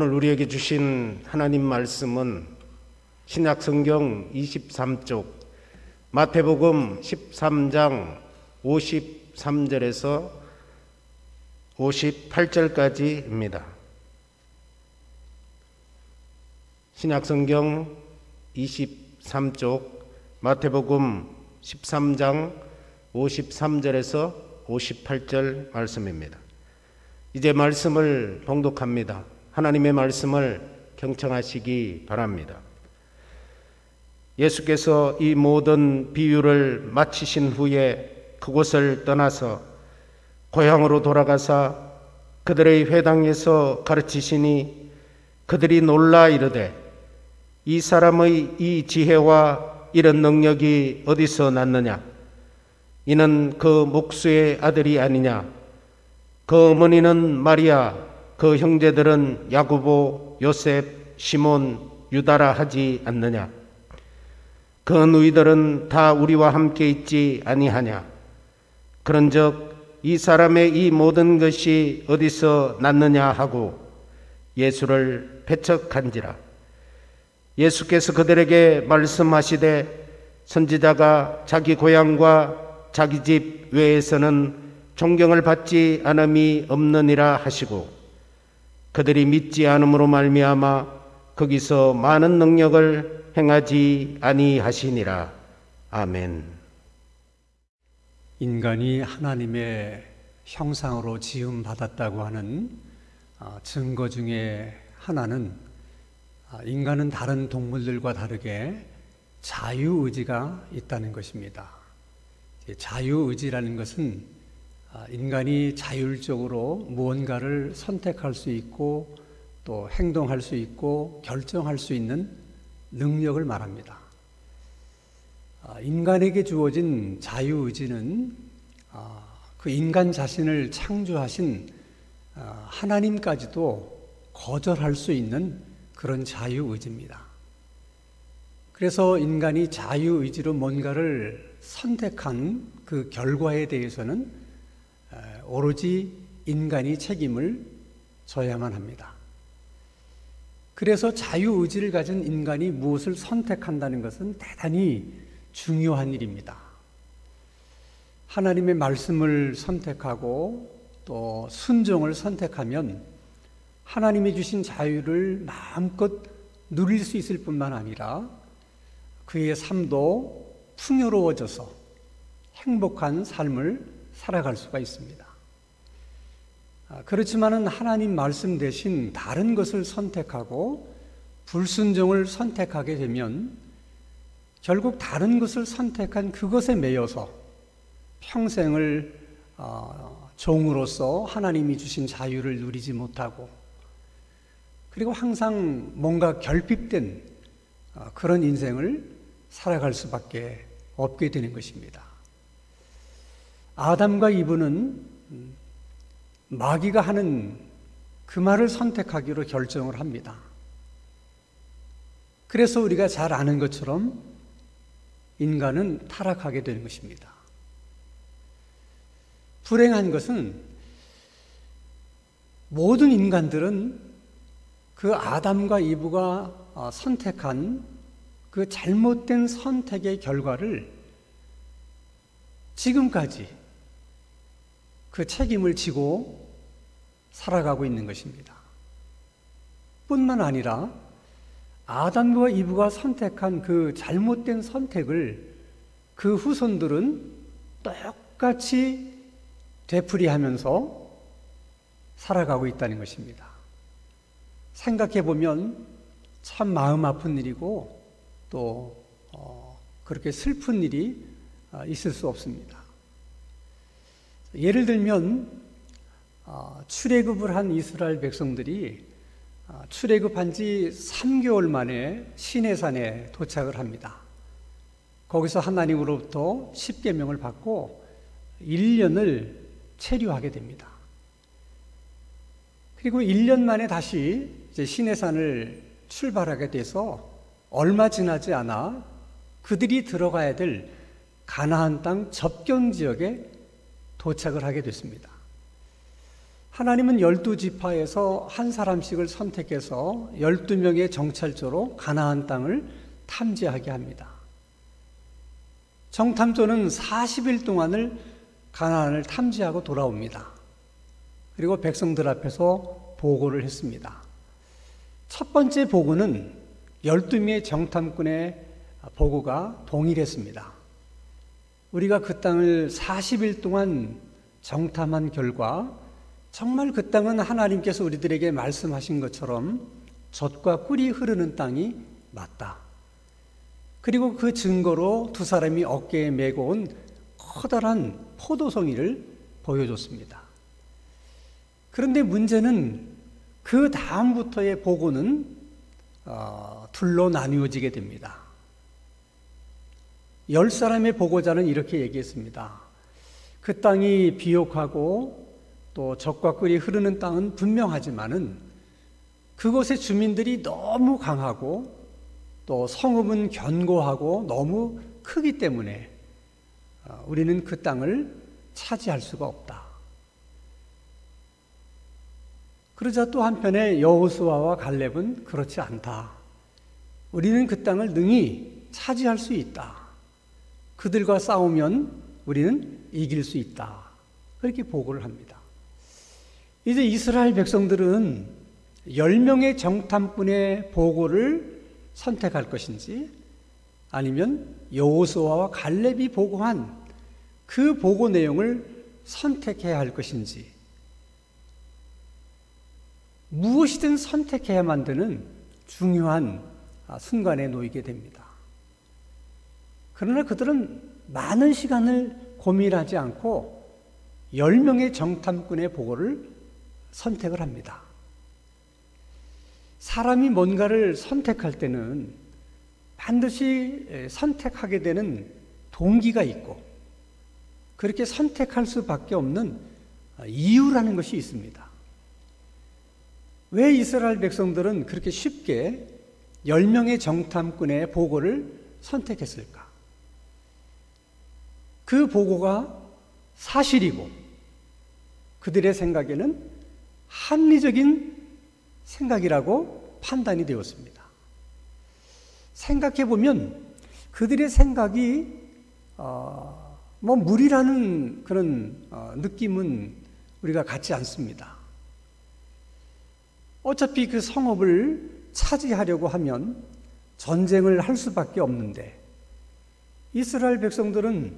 오늘 우리에게 주신 하나님 말씀은 신약성경 23쪽 마태복음 13장 53절에서 58절까지입니다. 신약성경 23쪽 마태복음 13장 53절에서 58절 말씀입니다. 이제 말씀을 봉독합니다. 하나님의 말씀을 경청하시기 바랍니다. 예수께서 이 모든 비유를 마치신 후에 그곳을 떠나서 고향으로 돌아가사 그들의 회당에서 가르치시니 그들이 놀라 이르되 이 사람의 이 지혜와 이런 능력이 어디서 났느냐? 이는 그 목수의 아들이 아니냐? 그 어머니는 마리아, 그 형제들은 야고보, 요셉, 시몬, 유다라 하지 않느냐? 그 누이들은 다 우리와 함께 있지 아니하냐? 그런즉 이 사람의 이 모든 것이 어디서 났느냐 하고 예수를 배척한지라. 예수께서 그들에게 말씀하시되 선지자가 자기 고향과 자기 집 외에서는 존경을 받지 않음이 없느니라 하시고 그들이 믿지 않음으로 말미암아 거기서 많은 능력을 행하지 아니하시니라. 아멘. 인간이 하나님의 형상으로 지음받았다고 하는 증거 중에 하나는 인간은 다른 동물들과 다르게 자유의지가 있다는 것입니다. 자유의지라는 것은 인간이 자율적으로 무언가를 선택할 수 있고 또 행동할 수 있고 결정할 수 있는 능력을 말합니다. 인간에게 주어진 자유의지는 그 인간 자신을 창조하신 하나님까지도 거절할 수 있는 그런 자유의지입니다. 그래서 인간이 자유의지로 뭔가를 선택한 그 결과에 대해서는 오로지 인간이 책임을 져야만 합니다. 그래서 자유의지를 가진 인간이 무엇을 선택한다는 것은 대단히 중요한 일입니다. 하나님의 말씀을 선택하고 또 순종을 선택하면 하나님이 주신 자유를 마음껏 누릴 수 있을 뿐만 아니라 그의 삶도 풍요로워져서 행복한 삶을 살아갈 수가 있습니다. 그렇지만은 하나님 말씀 대신 다른 것을 선택하고 불순종을 선택하게 되면 결국 다른 것을 선택한 그것에 매여서 평생을 종으로서 하나님이 주신 자유를 누리지 못하고 그리고 항상 뭔가 결핍된 그런 인생을 살아갈 수밖에 없게 되는 것입니다. 아담과 이브는 마귀가 하는 그 말을 선택하기로 결정을 합니다. 그래서 우리가 잘 아는 것처럼 인간은 타락하게 되는 것입니다. 불행한 것은 모든 인간들은 그 아담과 이브가 선택한 그 잘못된 선택의 결과를 지금까지 그 책임을 지고 살아가고 있는 것입니다. 뿐만 아니라 아담과 이브가 선택한 그 잘못된 선택을 그 후손들은 똑같이 되풀이하면서 살아가고 있다는 것입니다. 생각해 보면 참 마음 아픈 일이고 또 그렇게 슬픈 일이 있을 수 없습니다. 예를 들면 출애굽을 한 이스라엘 백성들이 출애굽한 지 3개월 만에 시내산에 도착을 합니다. 거기서 하나님으로부터 십계명을 받고 1년을 체류하게 됩니다. 그리고 1년 만에 다시 이제 시내산을 출발하게 돼서 얼마 지나지 않아 그들이 들어가야 될 가나안 땅 접경 지역에 도착을 하게 됐습니다. 하나님은 12지파에서 한 사람씩을 선택해서 12명의 정찰조로 가나안 땅을 탐지하게 합니다. 정탐조는 40일 동안을 가나안을 탐지하고 돌아옵니다. 그리고 백성들 앞에서 보고를 했습니다. 첫 번째 보고는 12명의 정탐꾼의 보고가 동일했습니다. 우리가 그 땅을 40일 동안 정탐한 결과 정말 그 땅은 하나님께서 우리들에게 말씀하신 것처럼 젖과 꿀이 흐르는 땅이 맞다. 그리고 그 증거로 두 사람이 어깨에 메고 온 커다란 포도송이를 보여줬습니다. 그런데 문제는 그 다음부터의 보고는 둘로 나뉘어지게 됩니다. 10사람의 보고자는 이렇게 얘기했습니다. 그 땅이 비옥하고 또 젖과 꿀이 흐르는 땅은 분명하지만은 그곳의 주민들이 너무 강하고 또 성읍은 견고하고 너무 크기 때문에 우리는 그 땅을 차지할 수가 없다. 그러자 또 한편에 여호수아와 갈렙은 그렇지 않다. 우리는 그 땅을 능히 차지할 수 있다. 그들과 싸우면 우리는 이길 수 있다. 그렇게 보고를 합니다. 이제 이스라엘 백성들은 10명의 정탐꾼의 보고를 선택할 것인지 아니면 여호수아와 갈렙이 보고한 그 보고 내용을 선택해야 할 것인지 무엇이든 선택해야만 되는 중요한 순간에 놓이게 됩니다. 그러나 그들은 많은 시간을 고민하지 않고 10명의 정탐꾼의 보고를 선택을 합니다. 사람이 뭔가를 선택할 때는 반드시 선택하게 되는 동기가 있고 그렇게 선택할 수밖에 없는 이유라는 것이 있습니다. 왜 이스라엘 백성들은 그렇게 쉽게 10명의 정탐꾼의 보고를 선택했을까? 그 보고가 사실이고 그들의 생각에는 합리적인 생각이라고 판단이 되었습니다. 생각해보면 그들의 생각이 무리라는 그런 느낌은 우리가 갖지 않습니다. 어차피 그 성읍을 차지하려고 하면 전쟁을 할 수밖에 없는데 이스라엘 백성들은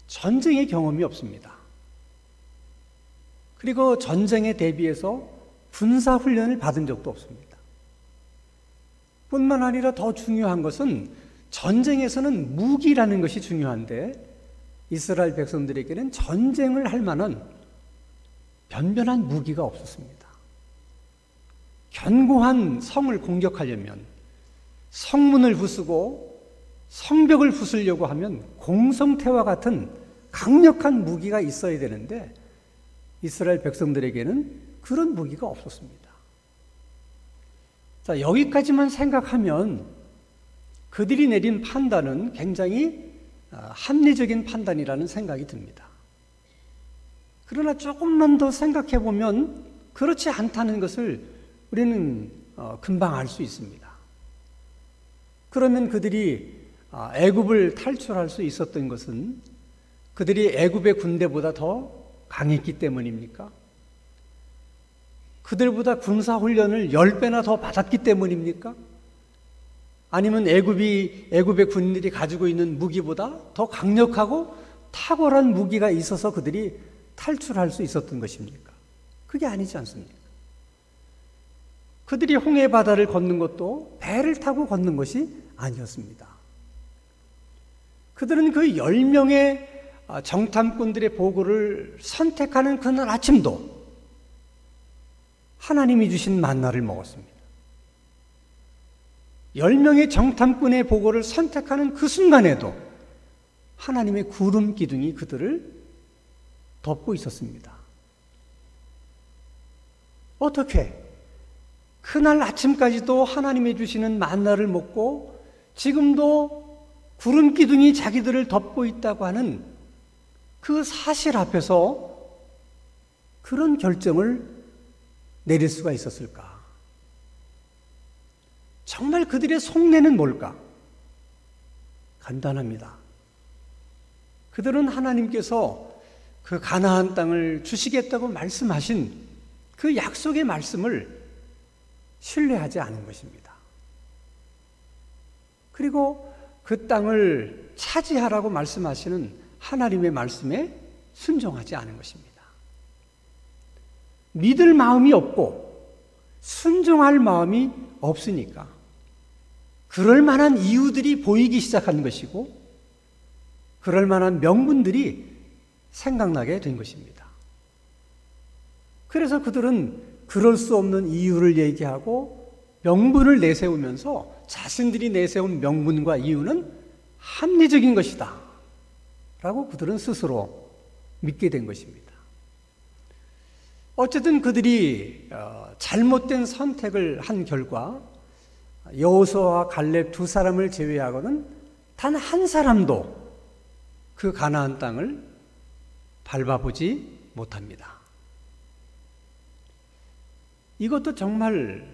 전쟁의 경험이 없습니다. 그리고 전쟁에 대비해서 군사훈련을 받은 적도 없습니다. 뿐만 아니라 더 중요한 것은 전쟁에서는 무기라는 것이 중요한데 이스라엘 백성들에게는 전쟁을 할 만한 변변한 무기가 없었습니다. 견고한 성을 공격하려면 성문을 부수고 성벽을 부수려고 하면 공성태와 같은 강력한 무기가 있어야 되는데 이스라엘 백성들에게는 그런 무기가 없었습니다. 자, 여기까지만 생각하면 그들이 내린 판단은 굉장히 합리적인 판단이라는 생각이 듭니다. 그러나 조금만 더 생각해 보면 그렇지 않다는 것을 우리는 금방 알 수 있습니다. 그러면 그들이 애굽을 탈출할 수 있었던 것은 그들이 애굽의 군대보다 더 강했기 때문입니까? 그들보다 군사훈련을 10배나 더 받았기 때문입니까? 아니면 애굽의 군인들이 가지고 있는 무기보다 더 강력하고 탁월한 무기가 있어서 그들이 탈출할 수 있었던 것입니까? 그게 아니지 않습니까? 그들이 홍해 바다를 걷는 것도 배를 타고 걷는 것이 아니었습니다. 그들은 그 10명의 정탐꾼들의 보고를 선택하는 그날 아침도 하나님이 주신 만나를 먹었습니다. 10명의 정탐꾼의 보고를 선택하는 그 순간에도 하나님의 구름 기둥이 그들을 덮고 있었습니다. 어떻게? 그날 아침까지도 하나님이 주시는 만나를 먹고 지금도 구름 기둥이 자기들을 덮고 있다고 하는 그 사실 앞에서 그런 결정을 내릴 수가 있었을까? 정말 그들의 속내는 뭘까? 간단합니다. 그들은 하나님께서 그 가나안 땅을 주시겠다고 말씀하신 그 약속의 말씀을 신뢰하지 않은 것입니다. 그리고 그 땅을 차지하라고 말씀하시는 하나님의 말씀에 순종하지 않은 것입니다. 믿을 마음이 없고 순종할 마음이 없으니까 그럴 만한 이유들이 보이기 시작한 것이고 그럴 만한 명분들이 생각나게 된 것입니다. 그래서 그들은 그럴 수 없는 이유를 얘기하고 명분을 내세우면서 자신들이 내세운 명분과 이유는 합리적인 것이다 라고 그들은 스스로 믿게 된 것입니다. 어쨌든 그들이 잘못된 선택을 한 결과 여호수아와 갈렙 두 사람을 제외하고는 단 한 사람도 그 가나안 땅을 밟아보지 못합니다. 이것도 정말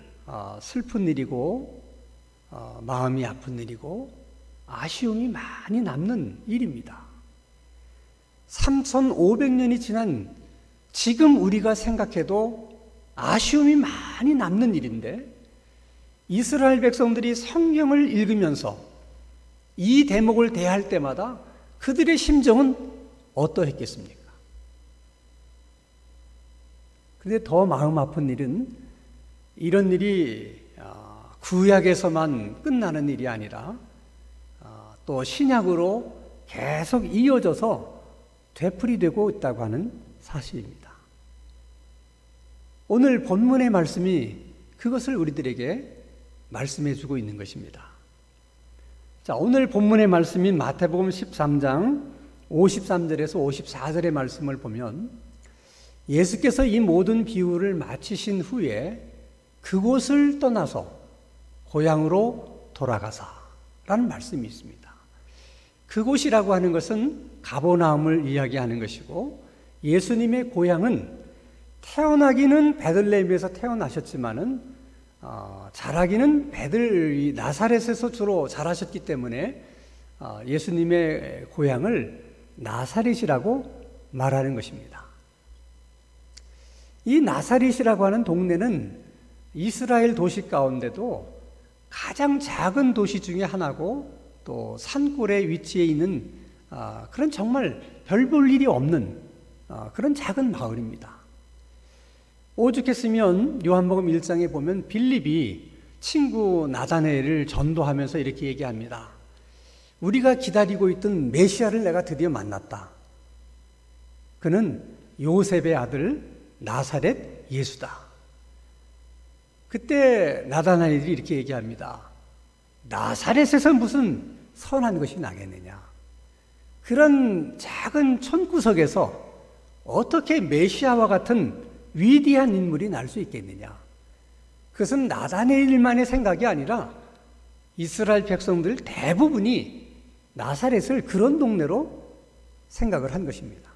슬픈 일이고 마음이 아픈 일이고 아쉬움이 많이 남는 일입니다. 3,500년이 지난 지금 우리가 생각해도 아쉬움이 많이 남는 일인데 이스라엘 백성들이 성경을 읽으면서 이 대목을 대할 때마다 그들의 심정은 어떠했겠습니까? 그런데 더 마음 아픈 일은 이런 일이 구약에서만 끝나는 일이 아니라 또 신약으로 계속 이어져서 되풀이되고 있다고 하는 사실입니다. 오늘 본문의 말씀이 그것을 우리들에게 말씀해 주고 있는 것입니다. 자, 오늘 본문의 말씀인 마태복음 13장 53절에서 54절의 말씀을 보면 예수께서 이 모든 비유를 마치신 후에 그곳을 떠나서 고향으로 돌아가사라는 말씀이 있습니다. 그곳이라고 하는 것은 가버나움을 이야기하는 것이고 예수님의 고향은 태어나기는 베들레헴에서 태어나셨지만은 자라기는 나사렛에서 주로 자라셨기 때문에 예수님의 고향을 나사렛이라고 말하는 것입니다. 이 나사렛이라고 하는 동네는 이스라엘 도시 가운데도 가장 작은 도시 중에 하나고 또 산골에 위치해 있는 그런 정말 별 볼 일이 없는 그런 작은 마을입니다. 오죽했으면 요한복음 1장에 보면 빌립이 친구 나다나엘을 전도하면서 이렇게 얘기합니다. 우리가 기다리고 있던 메시아를 내가 드디어 만났다. 그는 요셉의 아들 나사렛 예수다. 그때 나다나엘이 이렇게 얘기합니다. 나사렛에서 무슨 선한 것이 나겠느냐. 그런 작은 촌구석에서 어떻게 메시아와 같은 위대한 인물이 날 수 있겠느냐. 그것은 나다나엘만의 생각이 아니라 이스라엘 백성들 대부분이 나사렛을 그런 동네로 생각을 한 것입니다.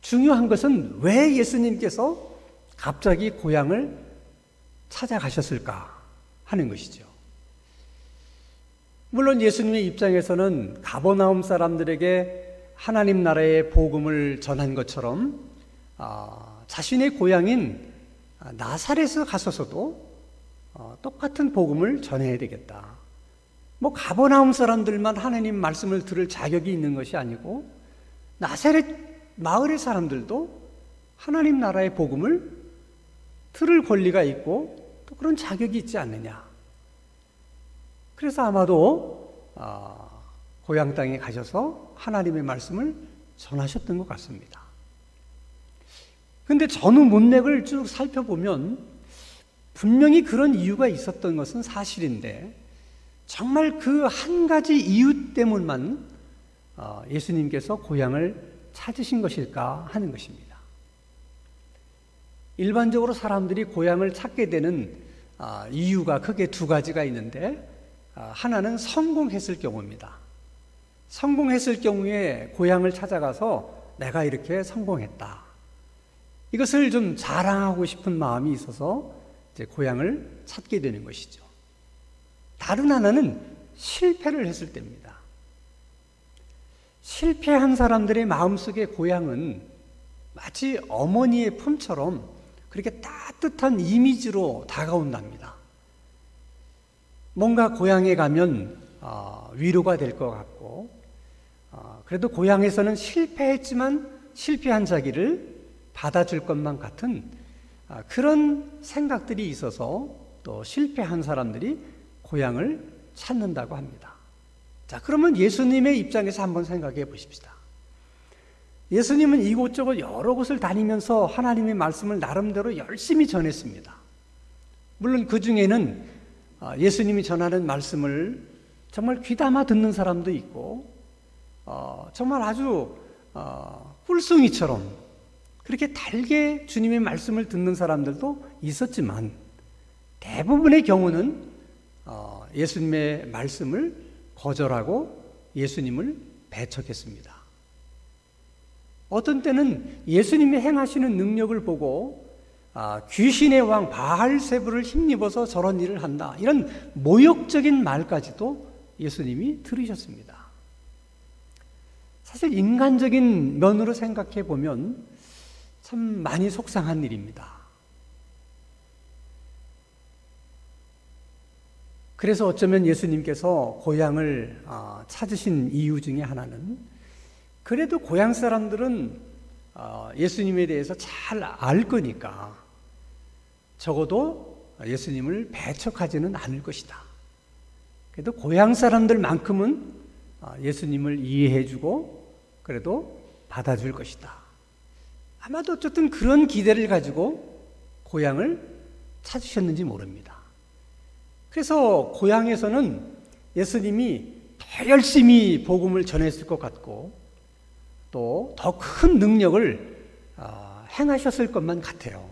중요한 것은 왜 예수님께서 갑자기 고향을 찾아가셨을까 하는 것이죠. 물론 예수님의 입장에서는 가버나움 사람들에게 하나님 나라의 복음을 전한 것처럼 자신의 고향인 나사렛에 가서서도 똑같은 복음을 전해야 되겠다. 뭐 가버나움 사람들만 하나님 말씀을 들을 자격이 있는 것이 아니고 나사렛 마을의 사람들도 하나님 나라의 복음을 들을 권리가 있고 또 그런 자격이 있지 않느냐. 그래서 아마도 고향 땅에 가셔서 하나님의 말씀을 전하셨던 것 같습니다. 그런데 전후 문맥을 쭉 살펴보면 분명히 그런 이유가 있었던 것은 사실인데 정말 그 한 가지 이유 때문만 예수님께서 고향을 찾으신 것일까 하는 것입니다. 일반적으로 사람들이 고향을 찾게 되는 이유가 크게 두 가지가 있는데 하나는 성공했을 경우입니다. 성공했을 경우에 고향을 찾아가서 내가 이렇게 성공했다. 이것을 좀 자랑하고 싶은 마음이 있어서 이제 고향을 찾게 되는 것이죠. 다른 하나는 실패를 했을 때입니다. 실패한 사람들의 마음속에 고향은 마치 어머니의 품처럼 그렇게 따뜻한 이미지로 다가온답니다. 뭔가 고향에 가면 위로가 될 것 같고, 그래도 고향에서는 실패했지만 실패한 자기를 받아줄 것만 같은 그런 생각들이 있어서 또 실패한 사람들이 고향을 찾는다고 합니다. 자, 그러면 예수님의 입장에서 한번 생각해 보십시다. 예수님은 이곳저곳 여러 곳을 다니면서 하나님의 말씀을 나름대로 열심히 전했습니다. 물론 그 중에는 예수님이 전하는 말씀을 정말 귀담아 듣는 사람도 있고, 정말 아주 꿀송이처럼 그렇게 달게 주님의 말씀을 듣는 사람들도 있었지만, 대부분의 경우는 예수님의 말씀을 거절하고 예수님을 배척했습니다. 어떤 때는 예수님이 행하시는 능력을 보고 귀신의 왕 바알세불을 힘입어서 저런 일을 한다, 이런 모욕적인 말까지도 예수님이 들으셨습니다. 사실 인간적인 면으로 생각해 보면 참 많이 속상한 일입니다. 그래서 어쩌면 예수님께서 고향을 찾으신 이유 중에 하나는, 그래도 고향 사람들은 예수님에 대해서 잘 알 거니까 적어도 예수님을 배척하지는 않을 것이다. 그래도 고향 사람들만큼은 예수님을 이해해주고 그래도 받아줄 것이다. 아마도 어쨌든 그런 기대를 가지고 고향을 찾으셨는지 모릅니다. 그래서 고향에서는 예수님이 더 열심히 복음을 전했을 것 같고, 또 더 큰 능력을 행하셨을 것만 같아요.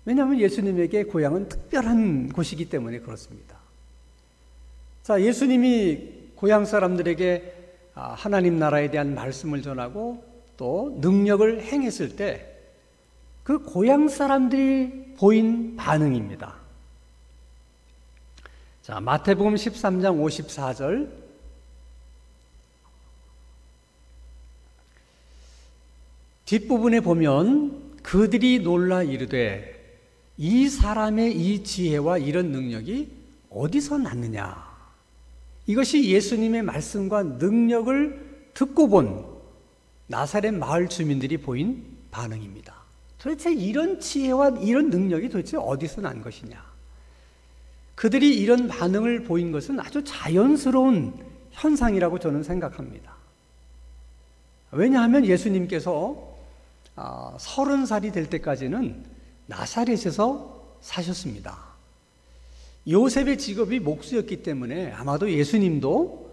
왜냐하면 예수님에게 고향은 특별한 곳이기 때문에 그렇습니다. 자, 예수님이 고향 사람들에게 하나님 나라에 대한 말씀을 전하고 또 능력을 행했을 때 그 고향 사람들이 보인 반응입니다. 자, 마태복음 13장 54절, 뒷부분에 보면 그들이 놀라 이르되 이 사람의 이 지혜와 이런 능력이 어디서 났느냐. 이것이 예수님의 말씀과 능력을 듣고 본 나사렛 마을 주민들이 보인 반응입니다. 도대체 이런 지혜와 이런 능력이 도대체 어디서 난 것이냐. 그들이 이런 반응을 보인 것은 아주 자연스러운 현상이라고 저는 생각합니다. 왜냐하면 예수님께서 30살이 될 때까지는 나사렛에서 사셨습니다. 요셉의 직업이 목수였기 때문에 아마도 예수님도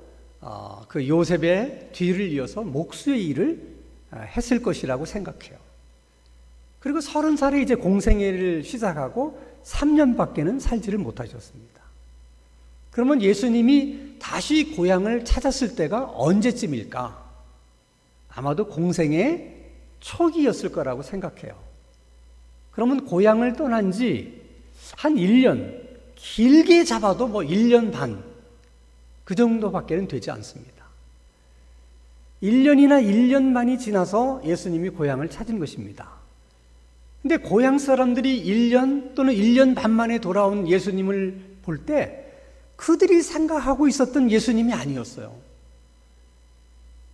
그 요셉의 뒤를 이어서 목수의 일을 했을 것이라고 생각해요. 그리고 30살에 이제 공생애를 시작하고 3년밖에는 살지를 못하셨습니다. 그러면 예수님이 다시 고향을 찾았을 때가 언제쯤일까? 아마도 공생애 초기였을 거라고 생각해요. 그러면 고향을 떠난 지 한 1년, 길게 잡아도 1년 반, 그 정도밖에는 되지 않습니다. 1년이나 1년 만이 지나서 예수님이 고향을 찾은 것입니다. 근데 고향 사람들이 1년 또는 1년 반 만에 돌아온 예수님을 볼 때 그들이 생각하고 있었던 예수님이 아니었어요.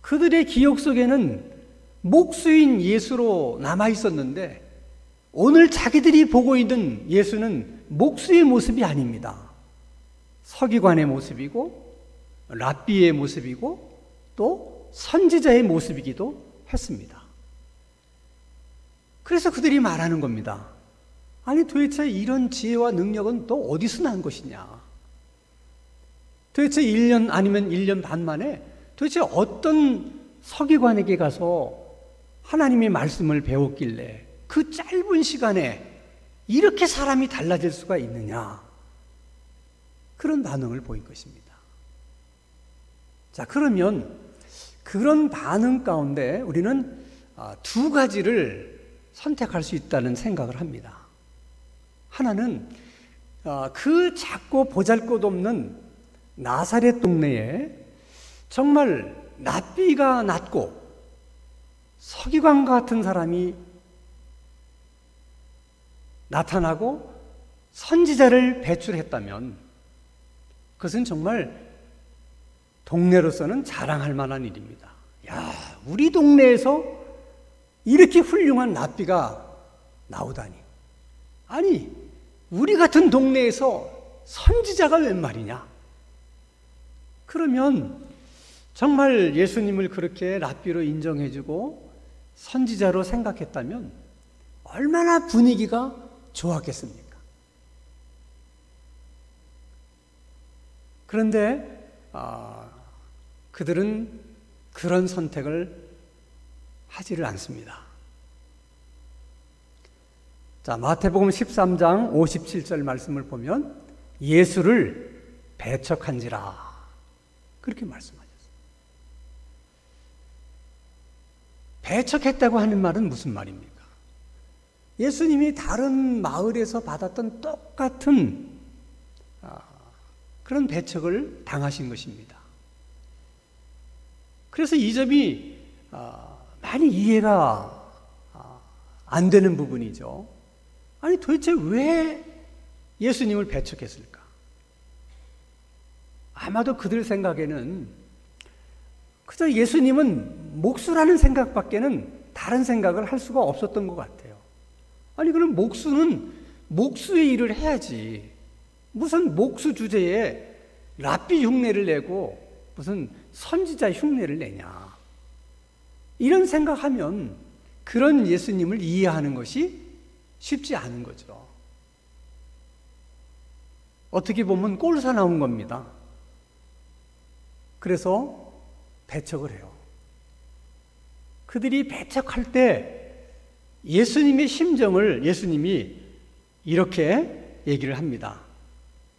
그들의 기억 속에는 목수인 예수로 남아 있었는데, 오늘 자기들이 보고 있는 예수는 목수의 모습이 아닙니다. 서기관의 모습이고 랍비의 모습이고 또 선지자의 모습이기도 했습니다. 그래서 그들이 말하는 겁니다. 아니, 도대체 이런 지혜와 능력은 또 어디서 난 것이냐? 도대체 1년 아니면 1년 반 만에 도대체 어떤 서기관에게 가서 하나님의 말씀을 배웠길래 그 짧은 시간에 이렇게 사람이 달라질 수가 있느냐? 그런 반응을 보인 것입니다. 자, 그러면 그런 반응 가운데 우리는 두 가지를 선택할 수 있다는 생각을 합니다. 하나는 그 작고 보잘것없는 나사렛 동네에 정말 낯비가 낮고 서기관 같은 사람이 나타나고 선지자를 배출했다면 그것은 정말 동네로서는 자랑할 만한 일입니다. 야, 우리 동네에서 이렇게 훌륭한 낯비가 나오다니. 아니, 우리 같은 동네에서 선지자가 웬 말이냐? 그러면 정말 예수님을 그렇게 랍비로 인정해주고 선지자로 생각했다면 얼마나 분위기가 좋았겠습니까? 그런데 그들은 그런 선택을 하지를 않습니다. 자, 마태복음 13장 57절 말씀을 보면 예수를 배척한지라 그렇게 말씀하셨어요. 배척했다고 하는 말은 무슨 말입니까? 예수님이 다른 마을에서 받았던 똑같은 그런 배척을 당하신 것입니다. 그래서 이 점이 많이 이해가 안 되는 부분이죠. 아니 도대체 왜 예수님을 배척했을까? 아마도 그들 생각에는 그저 예수님은 목수라는 생각밖에는 다른 생각을 할 수가 없었던 것 같아요. 아니 그럼 목수는 목수의 일을 해야지 무슨 목수 주제에 랍비 흉내를 내고 무슨 선지자 흉내를 내냐, 이런 생각하면 그런 예수님을 이해하는 것이 쉽지 않은 거죠. 어떻게 보면 꼴사 나온 겁니다. 그래서 배척을 해요. 그들이 배척할 때 예수님의 심정을 예수님이 이렇게 얘기를 합니다.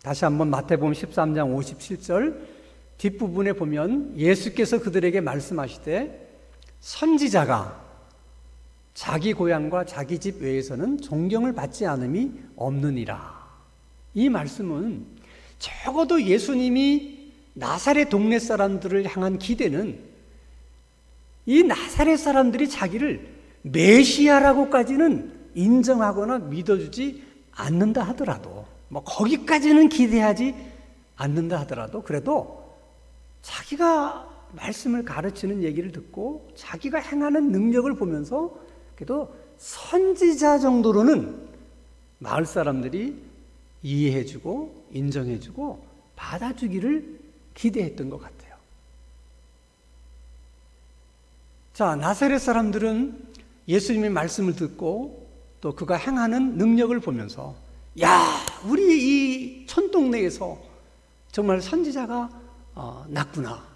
다시 한번 마태복음 13장 57절 뒷부분에 보면 예수께서 그들에게 말씀하시되 선지자가 자기 고향과 자기 집 외에서는 존경을 받지 않음이 없느니라. 이 말씀은 적어도 예수님이 나사렛 동네 사람들을 향한 기대는 이 나사렛 사람들이 자기를 메시아라고까지는 인정하거나 믿어주지 않는다 하더라도, 뭐 거기까지는 기대하지 않는다 하더라도 그래도 자기가 말씀을 가르치는 얘기를 듣고 자기가 행하는 능력을 보면서 그래도 선지자 정도로는 마을 사람들이 이해해주고 인정해주고 받아주기를 기대했던 것 같아요. 자, 나사렛 사람들은 예수님의 말씀을 듣고 또 그가 행하는 능력을 보면서 야, 우리 이 촌동네에서 정말 선지자가 났구나,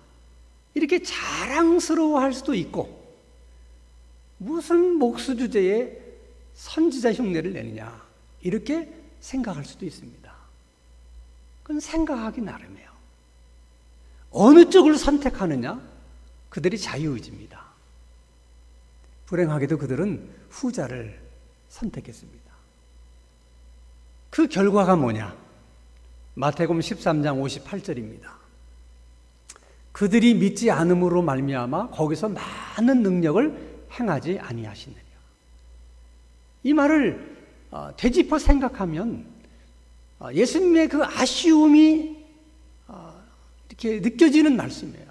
이렇게 자랑스러워할 수도 있고, 무슨 목수 주제에 선지자 흉내를 내느냐 이렇게 생각할 수도 있습니다. 그건 생각하기 나름이에요. 어느 쪽을 선택하느냐 그들이 자유의지입니다. 불행하게도 그들은 후자를 선택했습니다. 그 결과가 뭐냐? 마태복음 13장 58절입니다. 그들이 믿지 않음으로 말미암아 거기서 많은 능력을 행하지 아니하시느냐. 이 말을 되짚어 생각하면 예수님의 그 아쉬움이 이렇게 느껴지는 말씀이에요.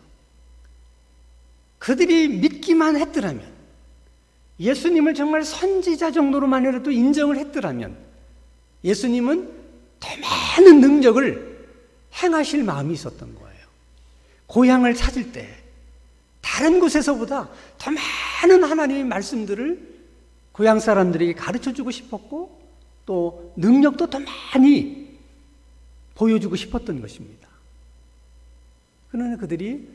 그들이 믿기만 했더라면, 예수님을 정말 선지자 정도로만이라도 인정을 했더라면 예수님은 더 많은 능력을 행하실 마음이 있었던 거예요. 고향을 찾을 때 다른 곳에서보다 더 많은 하나님의 말씀들을 고향 사람들에게 가르쳐주고 싶었고 또 능력도 더 많이 보여주고 싶었던 것입니다. 그러나 그들이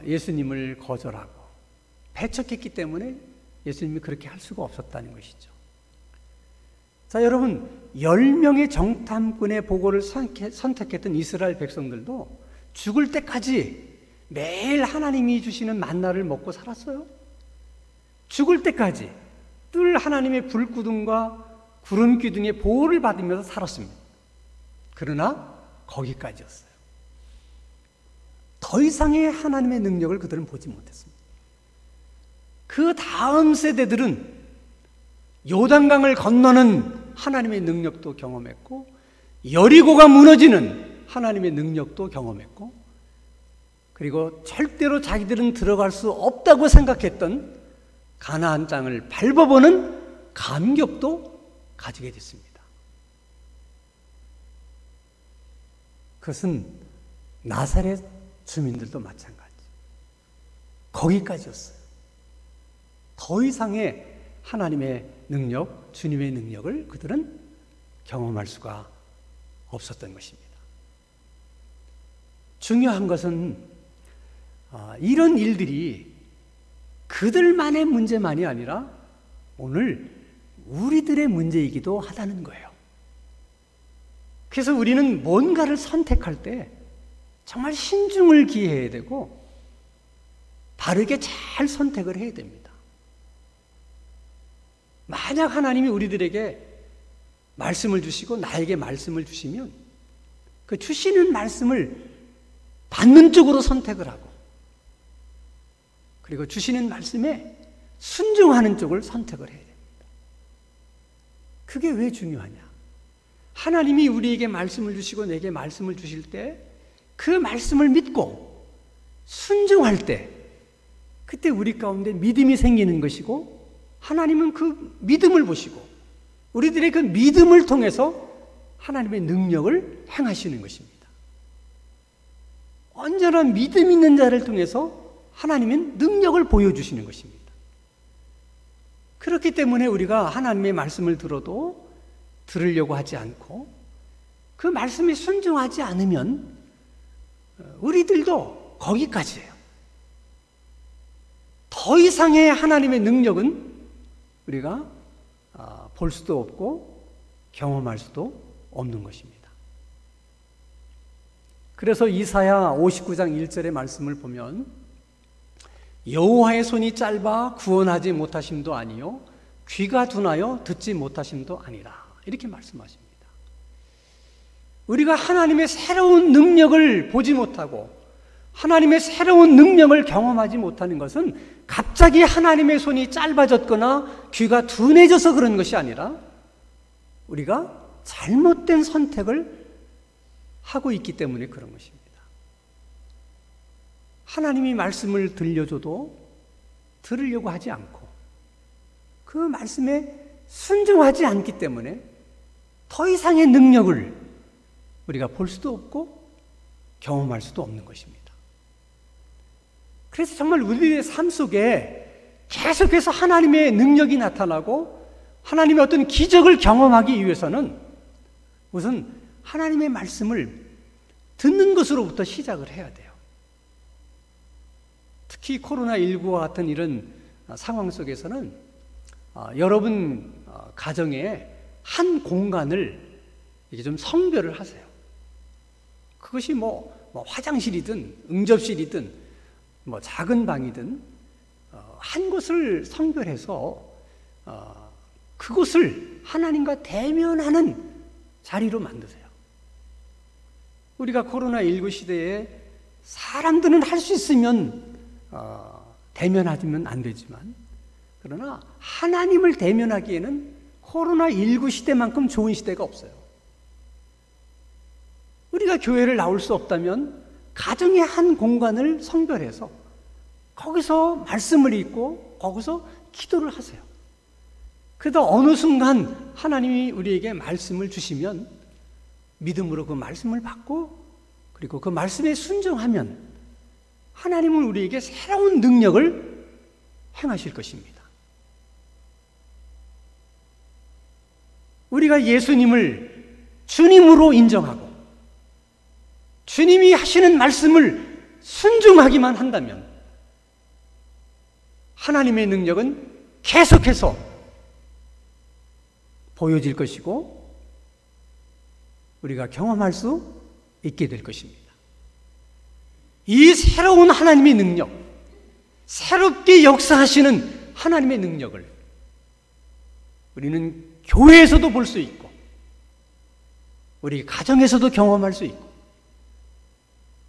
예수님을 거절하고 배척했기 때문에 예수님이 그렇게 할 수가 없었다는 것이죠. 자, 여러분, 10명의 정탐꾼의 보고를 선택했던 이스라엘 백성들도 죽을 때까지 매일 하나님이 주시는 만나를 먹고 살았어요. 죽을 때까지 늘 하나님의 불구둥과 구름 기둥의 보호를 받으면서 살았습니다. 그러나 거기까지였어요. 더 이상의 하나님의 능력을 그들은 보지 못했습니다. 그 다음 세대들은 요단강을 건너는 하나님의 능력도 경험했고, 여리고가 무너지는 하나님의 능력도 경험했고, 그리고 절대로 자기들은 들어갈 수 없다고 생각했던 가나안 땅을 밟아보는 감격도 가지게 됐습니다. 그것은 나사렛 주민들도 마찬가지. 거기까지였어요. 더 이상의 하나님의 능력, 주님의 능력을 그들은 경험할 수가 없었던 것입니다. 중요한 것은 이런 일들이 그들만의 문제만이 아니라 오늘 우리들의 문제이기도 하다는 거예요. 그래서 우리는 뭔가를 선택할 때 정말 신중을 기해야 되고 바르게 잘 선택을 해야 됩니다. 만약 하나님이 우리들에게 말씀을 주시고 나에게 말씀을 주시면 그 주시는 말씀을 받는 쪽으로 선택을 하고, 그리고 주시는 말씀에 순종하는 쪽을 선택을 해야 됩니다. 그게 왜 중요하냐? 하나님이 우리에게 말씀을 주시고 내게 말씀을 주실 때 그 말씀을 믿고 순종할 때 그때 우리 가운데 믿음이 생기는 것이고, 하나님은 그 믿음을 보시고 우리들의 그 믿음을 통해서 하나님의 능력을 행하시는 것입니다. 언제나 믿음 있는 자를 통해서 하나님은 능력을 보여주시는 것입니다. 그렇기 때문에 우리가 하나님의 말씀을 들어도 들으려고 하지 않고 그 말씀에 순종하지 않으면 우리들도 거기까지예요. 더 이상의 하나님의 능력은 우리가 볼 수도 없고 경험할 수도 없는 것입니다. 그래서 이사야 59장 1절의 말씀을 보면 여호와의 손이 짧아 구원하지 못하심도 아니요 귀가 둔하여 듣지 못하심도 아니라, 이렇게 말씀하십니다. 우리가 하나님의 새로운 능력을 보지 못하고 하나님의 새로운 능력을 경험하지 못하는 것은 갑자기 하나님의 손이 짧아졌거나 귀가 둔해져서 그런 것이 아니라 우리가 잘못된 선택을 하고 있기 때문에 그런 것입니다. 하나님이 말씀을 들려줘도 들으려고 하지 않고 그 말씀에 순종하지 않기 때문에 더 이상의 능력을 우리가 볼 수도 없고 경험할 수도 없는 것입니다. 그래서 정말 우리의 삶 속에 계속해서 하나님의 능력이 나타나고 하나님의 어떤 기적을 경험하기 위해서는 우선 하나님의 말씀을 듣는 것으로부터 시작을 해야 돼요. 특히 코로나19와 같은 이런 상황 속에서는 여러분 가정에 한 공간을 이렇게 좀 성별을 하세요. 그것이 뭐 화장실이든 응접실이든 작은 방이든 한 곳을 성별해서 그곳을 하나님과 대면하는 자리로 만드세요. 우리가 코로나19 시대에 사람들은 할 수 있으면 대면하면 안 되지만, 그러나 하나님을 대면하기에는 코로나19 시대만큼 좋은 시대가 없어요. 우리가 교회를 나올 수 없다면 가정의 한 공간을 성별해서 거기서 말씀을 읽고 거기서 기도를 하세요. 그러다 어느 순간 하나님이 우리에게 말씀을 주시면 믿음으로 그 말씀을 받고 그리고 그 말씀에 순종하면 하나님은 우리에게 새로운 능력을 행하실 것입니다. 우리가 예수님을 주님으로 인정하고 주님이 하시는 말씀을 순종하기만 한다면 하나님의 능력은 계속해서 보여질 것이고 우리가 경험할 수 있게 될 것입니다. 이 새로운 하나님의 능력, 새롭게 역사하시는 하나님의 능력을 우리는 교회에서도 볼 수 있고 우리 가정에서도 경험할 수 있고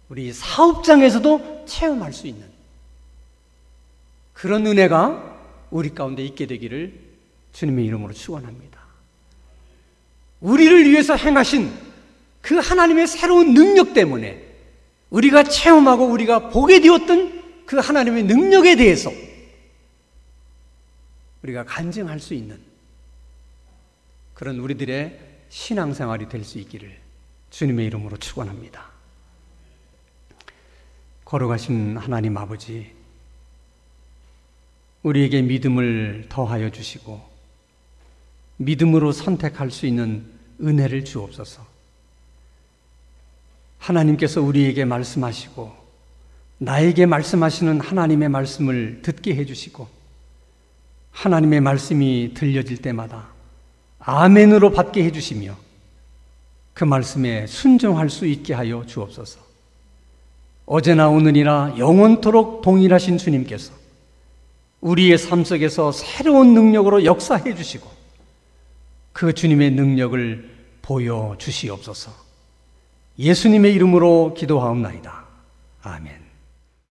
우리 사업장에서도 체험할 수 있는 그런 은혜가 우리 가운데 있게 되기를 주님의 이름으로 축원합니다. 우리를 위해서 행하신 그 하나님의 새로운 능력 때문에 우리가 체험하고 우리가 보게 되었던 그 하나님의 능력에 대해서 우리가 간증할 수 있는 그런 우리들의 신앙생활이 될 수 있기를 주님의 이름으로 축원합니다. 걸어가신 하나님 아버지, 우리에게 믿음을 더하여 주시고 믿음으로 선택할 수 있는 은혜를 주옵소서. 하나님께서 우리에게 말씀하시고 나에게 말씀하시는 하나님의 말씀을 듣게 해주시고 하나님의 말씀이 들려질 때마다 아멘으로 받게 해주시며 그 말씀에 순종할 수 있게 하여 주옵소서. 어제나 오늘이나 영원토록 동일하신 주님께서 우리의 삶 속에서 새로운 능력으로 역사해 주시고 그 주님의 능력을 보여주시옵소서. 예수님의 이름으로 기도하옵나이다. 아멘.